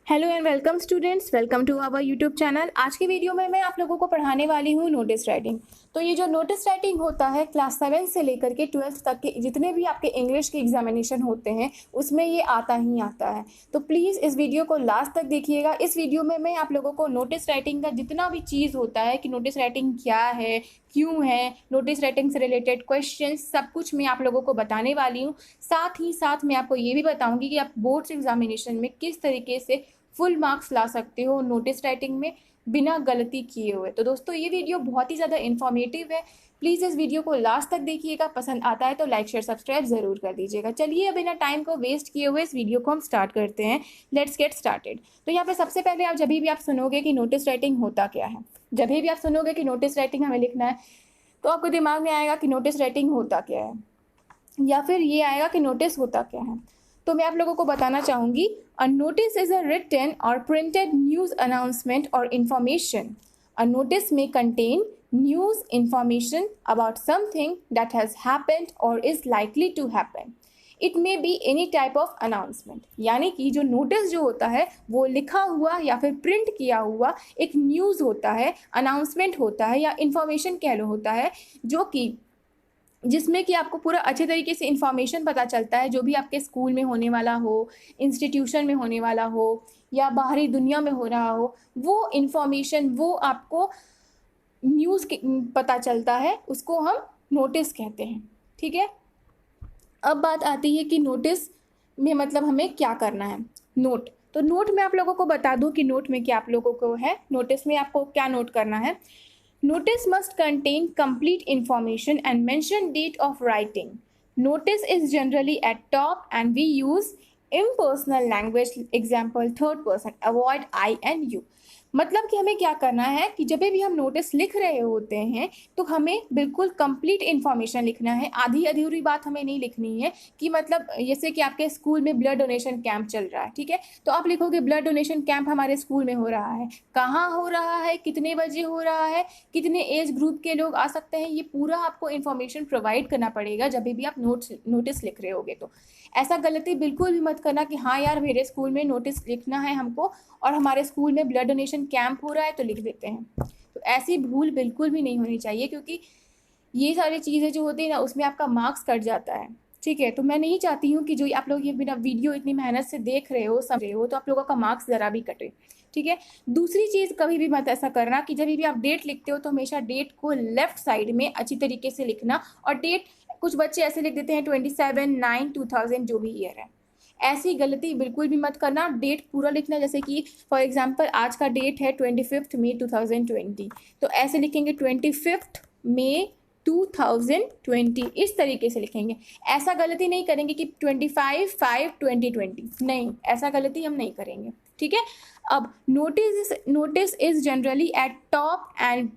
Hello and welcome students, welcome to our YouTube channel. आज की video में मैं आप लोगों को पढ़ाने वाली हूँ नोटिस राइटिंग। तो ये जो नोटिस राइटिंग होता है क्लास 7 से लेकर के 12th तक के जितने भी आपके इंग्लिश के एग्जामिनेशन होते हैं उसमें ये आता ही आता है। तो प्लीज़ इस वीडियो को लास्ट तक देखिएगा। इस वीडियो में मैं आप लोगों को नोटिस राइटिंग का जितना भी चीज़ होता है कि नोटिस राइटिंग क्या है, क्यों है, नोटिस राइटिंग से रिलेटेड क्वेश्चन, सब कुछ मैं आप लोगों को बताने वाली हूँ। साथ ही साथ मैं आपको ये भी बताऊँगी कि आप बोर्ड्स एग्जामिनेशन में किस तरीके से फुल मार्क्स ला सकते हो नोटिस राइटिंग में बिना गलती किए हुए। तो दोस्तों ये वीडियो बहुत ही ज़्यादा इन्फॉर्मेटिव है। प्लीज़ इस वीडियो को लास्ट तक देखिएगा। पसंद आता है तो लाइक शेयर सब्सक्राइब ज़रूर कर दीजिएगा। चलिए अब बिना टाइम को वेस्ट किए हुए इस वीडियो को हम स्टार्ट करते हैं। Let's get started. तो यहाँ पे सबसे पहले आप जब भी आप सुनोगे कि नोटिस राइटिंग होता क्या है, जब भी आप सुनोगे कि नोटिस राइटिंग हमें लिखना है, तो आपको दिमाग में आएगा कि नोटिस राइटिंग होता क्या है, या फिर ये आएगा कि नोटिस होता क्या है। तो मैं आप लोगों को बताना चाहूँगी, a notice is a written और प्रिंटेड न्यूज़ अनाउंसमेंट और इंफॉर्मेशन। अ नोटिस में contain news information about something that has happened और is likely to happen. It may be any type of announcement. यानी कि जो नोटिस जो होता है वो लिखा हुआ या फिर प्रिंट किया हुआ एक न्यूज़ होता है, अनाउंसमेंट होता है या इंफॉर्मेशन कह लो होता है, जो कि जिसमें कि आपको पूरा अच्छे तरीके से इन्फॉर्मेशन पता चलता है, जो भी आपके स्कूल में होने वाला हो, इंस्टीट्यूशन में होने वाला हो या बाहरी दुनिया में हो रहा हो, वो इन्फॉर्मेशन वो आपको न्यूज़ के पता चलता है, उसको हम नोटिस कहते हैं। ठीक है, अब बात आती है कि नोटिस में मतलब हमें क्या करना है। नोट, तो नोट में आप लोगों को बता दूं कि नोट में क्या आप लोगों को है, नोटिस में आपको क्या नोट करना है। Notice must contain complete information and mention date of writing. Notice is generally at top and we use impersonal language, example third person, avoid I and you. मतलब कि हमें क्या करना है कि जब भी हम नोटिस लिख रहे होते हैं तो हमें बिल्कुल कंप्लीट इन्फॉर्मेशन लिखना है। आधी अधूरी बात हमें नहीं लिखनी है कि मतलब जैसे कि आपके स्कूल में ब्लड डोनेशन कैंप चल रहा है, ठीक है, तो आप लिखोगे ब्लड डोनेशन कैंप हमारे स्कूल में हो रहा है, कहाँ हो रहा है, कितने बजे हो रहा है, कितने एज ग्रुप के लोग आ सकते हैं, ये पूरा आपको इन्फॉर्मेशन प्रोवाइड करना पड़ेगा जब भी आप नोटिस लिख रहे होगे। तो ऐसा गलती बिल्कुल भी मत करना कि हाँ यार मेरे स्कूल में नोटिस लिखना है हमको और हमारे स्कूल में ब्लड डोनेशन कैंप हो रहा है तो लिख देते हैं। तो ऐसी भूल बिल्कुल भी नहीं होनी चाहिए, क्योंकि ये सारी चीज़ें जो होती है ना उसमें आपका मार्क्स कट जाता है। ठीक है, तो मैं नहीं चाहती हूँ कि जो आप लोग ये बिना वीडियो इतनी मेहनत से देख रहे हो, समझ रहे हो, तो आप लोगों का मार्क्स ज़रा भी कटे। ठीक है, दूसरी चीज़ कभी भी मत ऐसा करना कि जब भी आप डेट लिखते हो तो हमेशा डेट को लेफ्ट साइड में अच्छी तरीके से लिखना। और डेट कुछ बच्चे ऐसे लिख देते हैं 27/9/2000 जो भी ईयर है, ऐसी गलती बिल्कुल भी मत करना। डेट पूरा लिखना, जैसे कि फॉर एग्जांपल आज का डेट है 25 मई 2020, तो ऐसे लिखेंगे 25 मई 2020, इस तरीके से लिखेंगे। ऐसा गलती नहीं करेंगे कि 25/5/2020, नहीं, ऐसा गलती हम नहीं करेंगे। ठीक है, अब notice is generally eight top and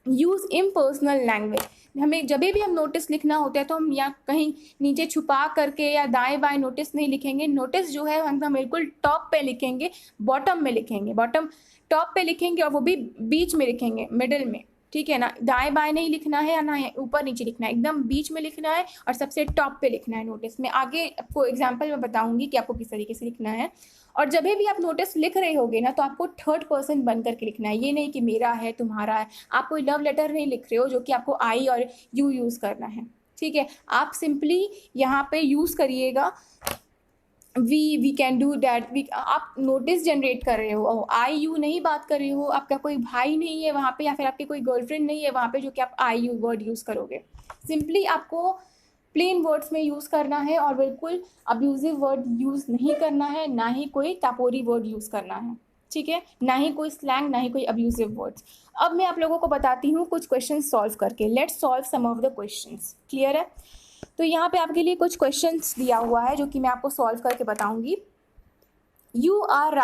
use impersonal language. हमें जब भी हम नोटिस लिखना होता है तो हम या कहीं नीचे छुपा करके या दाएं बाएं नोटिस नहीं लिखेंगे। नोटिस जो है हम बिल्कुल टॉप पे लिखेंगे, बॉटम में लिखेंगे, बॉटम टॉप पे लिखेंगे और वो भी बीच में लिखेंगे, मिडिल में। ठीक है ना, दाएं बाएं नहीं लिखना है या ना ऊपर नीचे लिखना है, एकदम बीच में लिखना है और सबसे टॉप पे लिखना है नोटिस में। आगे आपको एग्जाम्पल में बताऊंगी कि आपको किस तरीके से लिखना है। और जब भी आप नोटिस लिख रहे होगे ना तो आपको थर्ड पर्सन बन करके लिखना है, ये नहीं कि मेरा है तुम्हारा है। आप कोई लव लेटर नहीं लिख रहे हो जो कि आपको आई और यू यूज़ करना है। ठीक है, आप सिंपली यहाँ पे यूज़ करिएगा we can do that. We, आप नोटिस जनरेट कर रहे हो, आई यू नहीं बात कर रहे हो, आपका कोई भाई नहीं है वहाँ पे या फिर आपकी कोई गर्लफ्रेंड नहीं है वहाँ पे जो कि आप आई यू वर्ड यूज़ करोगे। सिंपली आपको प्लेन वर्ड्स में यूज़ करना है और बिल्कुल अब्यूजिव वर्ड यूज़ नहीं करना है, ना ही कोई टापोरी वर्ड यूज़ करना है। ठीक है, ना ही कोई स्लैंग, ना ही कोई अब्यूजिव वर्ड्स। अब मैं आप लोगों को बताती हूँ कुछ क्वेश्चन सॉल्व करके। Let's solve some of the questions. Clear है, तो यहाँ पे आपके लिए कुछ क्वेश्चंस दिया हुआ है जो कि मैं आपको सॉल्व करके बताऊंगी। You are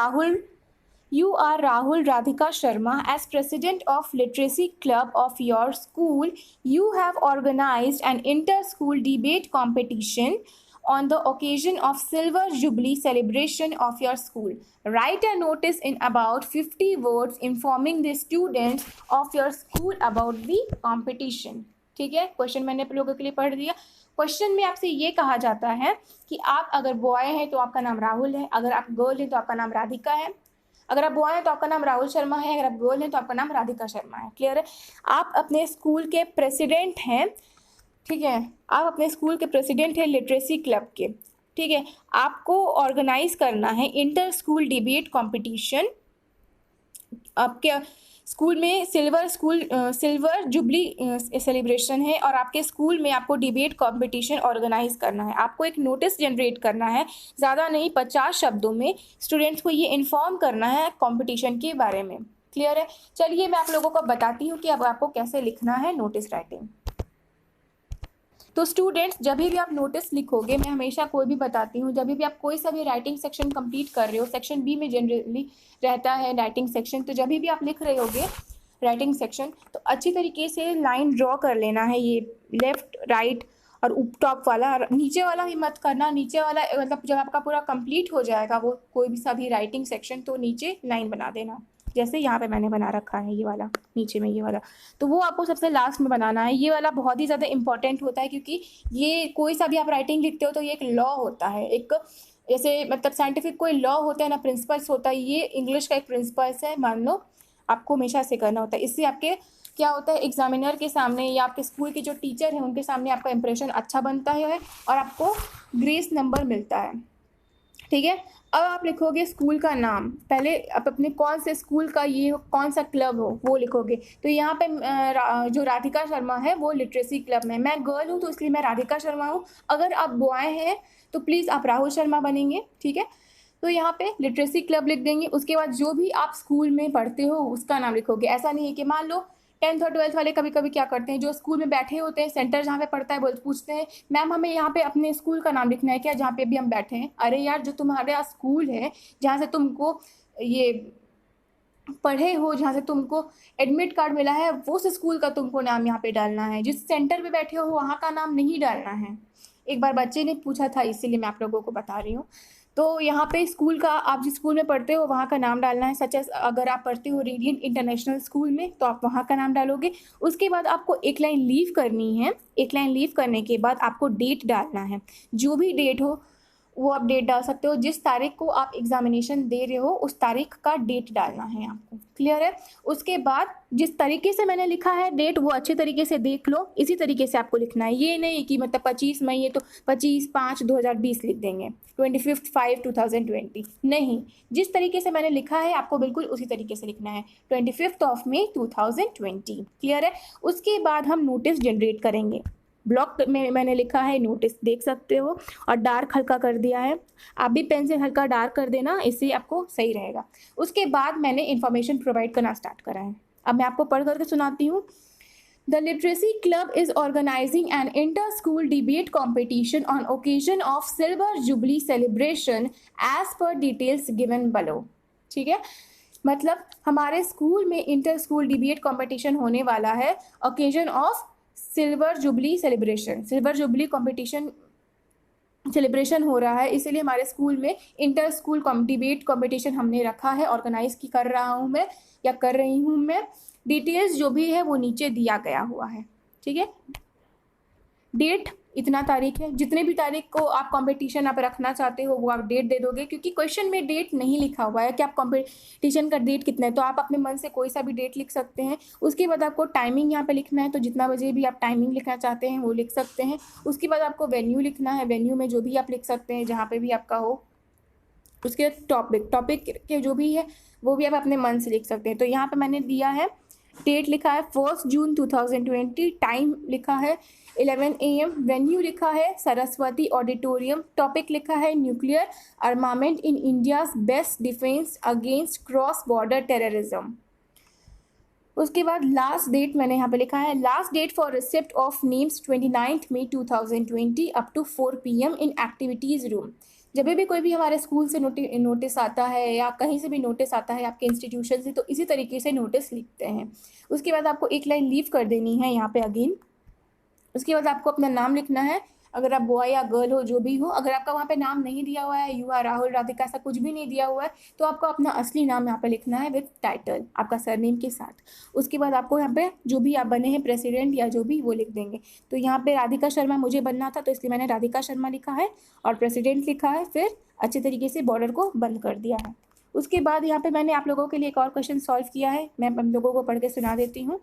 Rahul Radhika Sharma. As president of Literacy Club of your school, you have organized an inter-school debate competition on the occasion of Silver Jubilee celebration of your school. Write a notice in about 50 words informing the students of your school about the competition. ठीक है, question मैंने आप लोगों के लिए पढ़ दिया। Question में आपसे ये कहा जाता है कि आप अगर बॉय हैं तो आपका नाम राहुल है, अगर आप गर्ल हैं तो आपका नाम राधिका है, अगर आप बॉय हैं तो आपका नाम राहुल शर्मा है, अगर आप गर्ल हैं तो आपका नाम राधिका शर्मा है। क्लियर है? आप अपने स्कूल के प्रेसिडेंट हैं, ठीक है, आप अपने स्कूल के प्रेसिडेंट हैं लिटरेसी क्लब के, ठीक है। आपको ऑर्गेनाइज करना है इंटर स्कूल डिबेट कंपटीशन। आपके स्कूल में सिल्वर जुबली सेलिब्रेशन है और आपके स्कूल में आपको डिबेट कंपटीशन ऑर्गेनाइज करना है। आपको एक नोटिस जनरेट करना है, ज़्यादा नहीं 50 शब्दों में स्टूडेंट्स को ये इन्फॉर्म करना है कंपटीशन के बारे में। क्लियर है? चलिए मैं आप लोगों को बताती हूँ कि अब आपको कैसे लिखना है नोटिस राइटिंग। तो स्टूडेंट्स, जब भी आप नोटिस लिखोगे, मैं हमेशा कोई भी बताती हूँ, जब भी आप कोई सा भी राइटिंग सेक्शन कंप्लीट कर रहे हो, सेक्शन बी में जनरली रहता है राइटिंग सेक्शन, तो जब भी आप लिख रहे होगे राइटिंग सेक्शन तो अच्छी तरीके से लाइन ड्रॉ कर लेना है, ये लेफ्ट राइट और टॉप वाला, नीचे वाला भी मत करना। नीचे वाला मतलब जब आपका पूरा कंप्लीट हो जाएगा वो कोई भी सा भी राइटिंग सेक्शन, तो नीचे लाइन बना देना, जैसे यहाँ पे मैंने बना रखा है ये वाला, नीचे में ये वाला, तो वो आपको सबसे लास्ट में बनाना है। ये वाला बहुत ही ज़्यादा इंपॉर्टेंट होता है क्योंकि ये कोई सा भी आप राइटिंग लिखते हो तो ये एक लॉ होता है, एक जैसे मतलब साइंटिफिक कोई लॉ होता है ना, प्रिंसिपल्स होता है, ये इंग्लिश का एक प्रिंसिपल्स है, मान लो, आपको हमेशा से करना होता है। इससे आपके क्या होता है, एग्जामिनर के सामने या आपके स्कूल के जो टीचर हैं उनके सामने आपका इंप्रेशन अच्छा बनता है और आपको ग्रेस नंबर मिलता है। ठीक है, अब आप लिखोगे स्कूल का नाम। पहले आप अपने कौन से स्कूल का ये कौन सा क्लब हो वो लिखोगे। तो यहाँ पे जो राधिका शर्मा है वो लिटरेसी क्लब में, मैं गर्ल हूँ तो इसलिए मैं राधिका शर्मा हूँ। अगर आप बॉय हैं तो प्लीज़ आप राहुल शर्मा बनेंगे। ठीक है, तो यहाँ पे लिटरेसी क्लब लिख देंगे। उसके बाद जो भी आप स्कूल में पढ़ते हो उसका नाम लिखोगे। ऐसा नहीं है कि मान लो 10th और 12th वाले कभी कभी क्या करते हैं, जो स्कूल में बैठे होते हैं, सेंटर जहाँ पे पढ़ता है, बोल पूछते हैं मैम हमें यहाँ पे अपने स्कूल का नाम लिखना है क्या, जहाँ पे भी हम बैठे हैं। अरे यार, जो तुम्हारा स्कूल है जहाँ से तुमको ये पढ़े हो, जहाँ से तुमको एडमिट कार्ड मिला है, वो से स्कूल का तुमको नाम यहाँ पे डालना है। जिस सेंटर पे बैठे हो वहाँ का नाम नहीं डालना है। एक बार बच्चे ने पूछा था, इसीलिए मैं आप लोगों को बता रही हूँ। तो यहाँ पे स्कूल का, आप जिस स्कूल में पढ़ते हो वहाँ का नाम डालना है। सच एज अगर आप पढ़ते हो रेडियंट इंटरनेशनल स्कूल में तो आप वहाँ का नाम डालोगे। उसके बाद आपको एक लाइन लीव करनी है। एक लाइन लीव करने के बाद आपको डेट डालना है। जो भी डेट हो वो आप डेट डाल सकते हो। जिस तारीख को आप एग्जामिनेशन दे रहे हो उस तारीख का डेट डालना है आपको। क्लियर है? उसके बाद जिस तरीके से मैंने लिखा है डेट वो अच्छे तरीके से देख लो, इसी तरीके से आपको लिखना है। ये नहीं कि मतलब 25 मई है तो 25/5/2020 लिख देंगे, 25/5/2020 नहीं। जिस तरीके से मैंने लिखा है आपको बिल्कुल उसी तरीके से लिखना है, 25 मई 2020। क्लियर है? उसके बाद हम नोटिस जनरेट करेंगे। ब्लॉक में मैंने लिखा है नोटिस, देख सकते हो, और डार्क हल्का कर दिया है। आप भी पेन से हल्का डार्क कर देना, इससे आपको सही रहेगा। उसके बाद मैंने इन्फॉर्मेशन प्रोवाइड करना स्टार्ट करा है। अब मैं आपको पढ़ करके सुनाती हूँ। The Literacy Club is organizing an inter-school debate competition on occasion of Silver Jubilee celebration as per details given below। ठीक है, मतलब हमारे स्कूल में इंटर स्कूल डिबेट कंपटीशन होने वाला है occasion of silver jubilee celebration. Silver jubilee competition celebration हो रहा है, इसीलिए हमारे स्कूल में इंटर स्कूल डिबेट कंपटीशन हमने रखा है, ऑर्गेनाइज की कर रहा हूँ मैं या कर रही हूँ मैं। डिटेल्स जो भी है वो नीचे दिया गया हुआ है। ठीक है, डेट इतना तारीख है। जितने भी तारीख को आप कंपटीशन आप रखना चाहते हो वो आप डेट दे दोगे, क्योंकि क्वेश्चन में डेट नहीं लिखा हुआ है कि आप कंपटीशन का डेट कितना है, तो आप अपने मन से कोई सा भी डेट लिख सकते हैं। उसके बाद आपको टाइमिंग यहाँ पे लिखना है, तो जितना बजे भी आप टाइमिंग लिखना चाहते हैं वो लिख सकते हैं। उसके बाद आपको वेन्यू लिखना है, वेन्यू में जो भी आप लिख सकते हैं जहाँ पे भी आपका हो। उसके टॉपिक के जो भी है वो भी आप अपने मन से लिख सकते हैं। तो यहाँ पे मैंने दिया है, डेट लिखा है 1 जून 2020, टाइम लिखा है 11 AM, वेन्यू लिखा है सरस्वती ऑडिटोरियम, टॉपिक लिखा है nuclear armament in India's best defence against cross border terrorism. उसके बाद लास्ट डेट मैंने यहाँ पे लिखा है, last date for receipt of names 29 May 2020 up to 4 PM in activities room. जब भी कोई भी हमारे स्कूल से नोटिस आता है या कहीं से भी नोटिस आता है आपके इंस्टीट्यूशन से, तो इसी तरीके से नोटिस लिखते हैं। उसके बाद आपको एक लाइन लीव कर देनी है यहाँ पे अगेन। उसके बाद आपको अपना नाम लिखना है, अगर आप बॉय या गर्ल हो, जो भी हो, अगर आपका वहाँ पे नाम नहीं दिया हुआ है, यू आर राहुल राधिका, ऐसा कुछ भी नहीं दिया हुआ है, तो आपको अपना असली नाम यहाँ पे लिखना है विद टाइटल, आपका सरनेम के साथ। उसके बाद आपको यहाँ पे जो भी आप बने हैं प्रेसिडेंट या जो भी, वो लिख देंगे। तो यहाँ पे राधिका शर्मा मुझे बनना था, तो इसलिए मैंने राधिका शर्मा लिखा है और प्रेसिडेंट लिखा है, फिर अच्छे तरीके से बॉर्डर को बंद कर दिया है। उसके बाद यहाँ पे मैंने आप लोगों के लिए एक और क्वेश्चन सॉल्व किया है, मैं आप लोगों को पढ़ के सुना देती हूँ।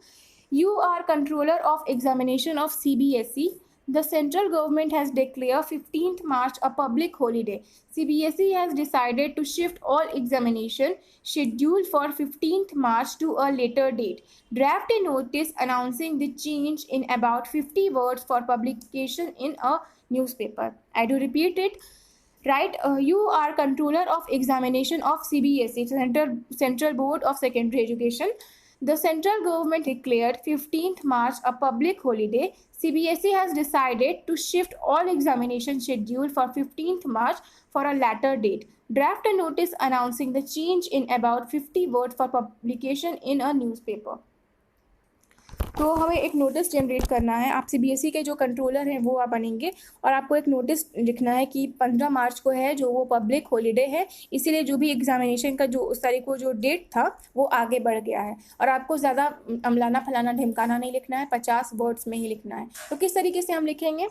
You are controller of examination of CBSE. The central government has declared 15th March a public holiday. CBSE has decided to shift all examination scheduled for 15th March to a later date. Draft a notice announcing the change in about 50 words for publication in a newspaper. I do repeat it. Right, you are controller of examination of CBSE, Central Board of Secondary Education. The central government declared 15th March a public holiday. CBSE has decided to shift all examination scheduled for 15th March for a later date. Draft a notice announcing the change in about 50 words for publication in a newspaper. तो हमें एक notice generate करना है। आप CBSE के जो controller हैं वो आप बनेंगे और आपको एक नोटिस लिखना है कि 15 मार्च को है जो वो पब्लिक हॉलीडे है, इसीलिए जो भी एग्जामिनेशन का जो उस तारीख को जो डेट था वो आगे बढ़ गया है। और आपको ज़्यादा अमलाना फलाना ढिमकाना नहीं लिखना है, 50 वर्ड्स में ही लिखना है। तो किस तरीके से हम लिखेंगे?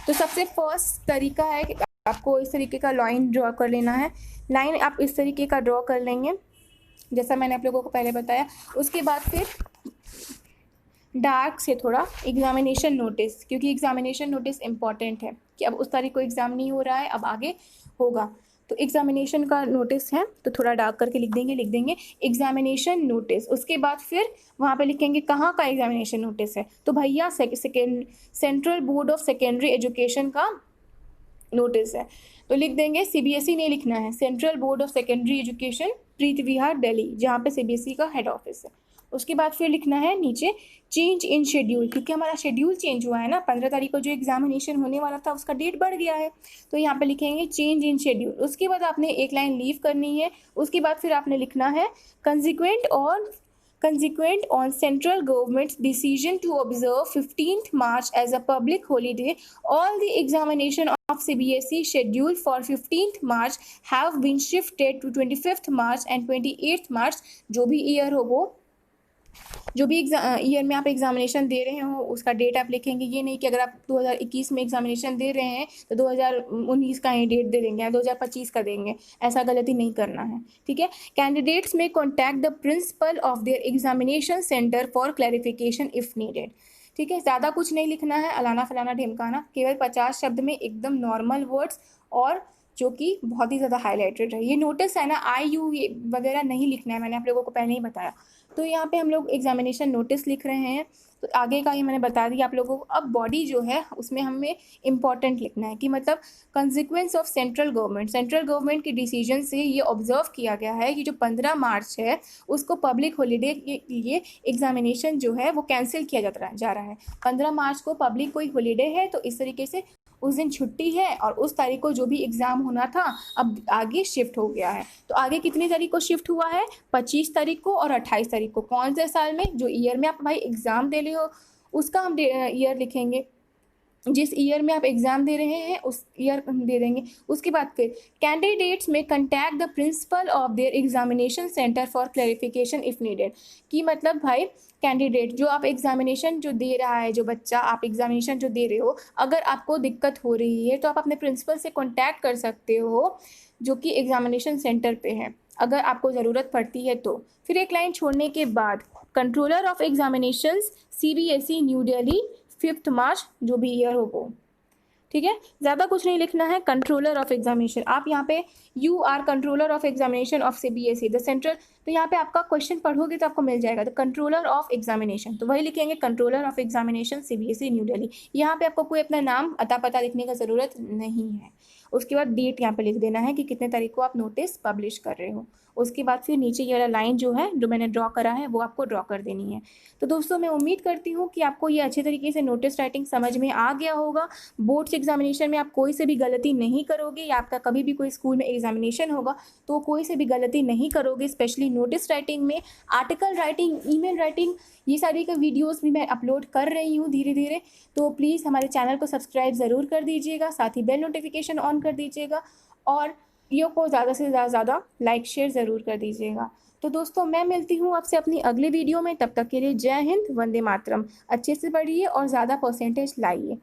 तो सबसे फर्स्ट तरीका है कि आपको इस तरीके का लाइन ड्रॉ कर लेना है। लाइन आप इस तरीके का ड्रॉ कर लेंगे जैसा मैंने आप लोगों को पहले बताया। उसके बाद फिर डार्क से थोड़ा एग्जामिनेशन नोटिस, क्योंकि एग्जामिनेशन नोटिस इम्पॉर्टेंट है कि अब उस तारीख को एग्ज़ाम नहीं हो रहा है, अब आगे होगा। तो एग्जामिनेशन का नोटिस है तो थोड़ा डार्क करके लिख देंगे एग्जामिनेशन नोटिस। उसके बाद फिर वहाँ पे लिखेंगे कहाँ का एग्जामिनेशन नोटिस है, तो भैया central board of secondary education का नोटिस है, तो लिख देंगे सीबीएसई नहीं लिखना है, central board of secondary education, Preeti Vihar Delhi, जहाँ पे सीबीएसई का हेड ऑफिस है। उसके बाद फिर लिखना है नीचे चेंज इन शेड्यूल, क्योंकि हमारा शेड्यूल चेंज हुआ है ना, 15 तारीख को जो एग्जामिनेशन होने वाला था उसका डेट बढ़ गया है, तो यहाँ पे लिखेंगे चेंज इन शेड्यूल। उसके बाद आपने एक लाइन लीव करनी है। उसके बाद फिर आपने लिखना है Consequent on central government's decision to observe 15th March as a public holiday, all the examination of CBSE scheduled for 15th March have been shifted to 25th March and 28th March। जो भी year हो वो, जो भी year में आप examination दे रहे हो उसका डेट आप लिखेंगे। ये नहीं कि अगर आप 2021 में एग्जामिनेशन दे रहे हैं तो 2019 का ही डेट दे देंगे या 2025 का देंगे, ऐसा गलती नहीं करना है, ठीक है। कैंडिडेट्स में contact the principle of their examination centre for clarification if needed, ठीक है। ज़्यादा कुछ नहीं लिखना है, अलाना फलाना ढिमकाना, केवल 50 शब्द में एकदम नॉर्मल वर्ड्स और जो कि बहुत ही ज़्यादा हाईलाइटेड है। ये नोटिस है ना, IU वगैरह नहीं लिखना है, मैंने आप लोगों को पहले ही बताया। तो यहाँ पे हम लोग एग्जामिनेशन नोटिस लिख रहे हैं, तो आगे का ये मैंने बता दिया आप लोगों को। अब बॉडी जो है उसमें हमें इम्पॉर्टेंट लिखना है कि मतलब कंसिक्वेंस ऑफ सेंट्रल गवर्नमेंट के डिसीजन से ये ऑब्जर्व किया गया है कि जो 15 मार्च है उसको पब्लिक हॉलीडे के लिए एग्जामिनेशन जो है वो कैंसिल किया जा रहा है। 15 मार्च को पब्लिक कोई हॉलीडे है तो इस तरीके से उस दिन छुट्टी है और उस तारीख को जो भी एग्ज़ाम होना था अब आगे शिफ्ट हो गया है। तो आगे कितनी तारीख को शिफ्ट हुआ है? 25 तारीख को और 28 तारीख को। कौन से साल में? जो ईयर में आप भाई एग्ज़ाम दे रहे हो उसका हम ईयर लिखेंगे, जिस ईयर में आप एग्ज़ाम दे रहे हैं उस ईयर दे देंगे। उसके बाद फिर कैंडिडेट्स में contact the principle of their examination centre for clarification if needed, कि मतलब भाई कैंडिडेट जो आप एग्जामिनेशन जो दे रहा है, जो बच्चा आप एग्जामिनेशन जो दे रहे हो, अगर आपको दिक्कत हो रही है तो आप अपने प्रिंसिपल से कॉन्टैक्ट कर सकते हो जो कि एग्जामिनेशन सेंटर पे है, अगर आपको ज़रूरत पड़ती है तो। फिर एक लाइन छोड़ने के बाद controller of examinations CBSE new Delhi 5th मार्च, जो भी ईयर हो वो, ठीक है। ज़्यादा कुछ नहीं लिखना है। कंट्रोलर ऑफ एग्जामिनेशन, आप यहाँ पे you are controller of examination of CBSE the central, तो यहाँ पे आपका क्वेश्चन पढ़ोगे तो आपको मिल जाएगा द कंट्रोलर ऑफ एग्जामिनेशन, तो वही लिखेंगे controller of examination CBSE new Delhi. यहाँ पे आपको कोई अपना नाम अता पता लिखने का ज़रूरत नहीं है। उसके बाद डेट यहाँ पे लिख देना है कि कितने तारीख को आप नोटिस पब्लिश कर रहे हो। उसके बाद फिर नीचे ये वाला लाइन जो है जो मैंने ड्रॉ करा है वो आपको ड्रॉ कर देनी है। तो दोस्तों मैं उम्मीद करती हूँ कि आपको ये अच्छे तरीके से नोटिस राइटिंग समझ में आ गया होगा। बोर्ड से एग्जामिनेशन में आप कोई से भी गलती नहीं करोगे, या आपका कभी भी कोई स्कूल में एग्जामिनेशन होगा तो कोई से भी गलती नहीं करोगे। स्पेशली नोटिस राइटिंग में, आर्टिकल राइटिंग, ईमेल राइटिंग, ये सारी का वीडियोस भी मैं अपलोड कर रही हूँ धीरे धीरे। तो प्लीज़ हमारे चैनल को सब्सक्राइब ज़रूर कर दीजिएगा, साथ ही बेल नोटिफिकेशन ऑन कर दीजिएगा और वीडियो को ज़्यादा से ज़्यादा लाइक शेयर ज़रूर कर दीजिएगा। तो दोस्तों, मैं मिलती हूँ आपसे अपनी अगले वीडियो में। तब तक के लिए जय हिंद, वंदे मातरम। अच्छे से पढ़िए और ज़्यादा परसेंटेज लाइए।